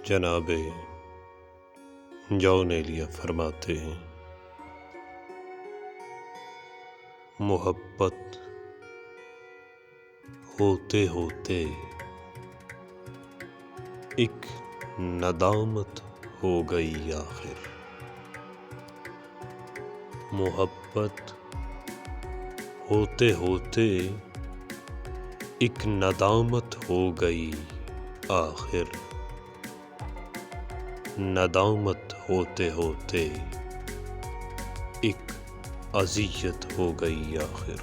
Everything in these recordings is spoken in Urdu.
جناب جون ایلیا فرماتے ہیں، محبت ہوتے ہوتے ایک ندامت ہو گئی آخر۔ محبت ہوتے ہوتے ایک ندامت ہو گئی آخر۔ ندامت ہوتے ہوتے ایک اذیت ہو گئی آخر۔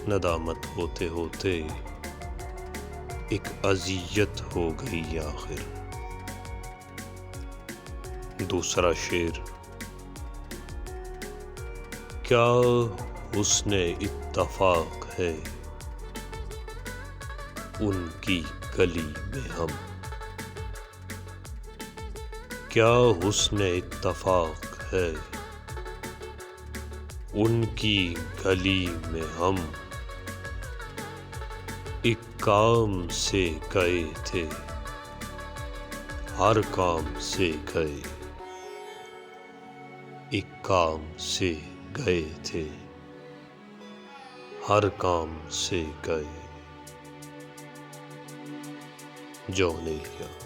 ندامت ہوتے ہوتے ایک اذیت ہو گئی آخر۔ دوسرا شعر، کیا حسن اتفاق ہے ان کی گلی میں ہم، کیا حسن اتفاق ہے ان کی گلی میں ہم، ایک کام سے گئے تھے ہر کام سے گئے، ایک کام سے گئے تھے ہر کام سے گئے۔ جون ایلیا۔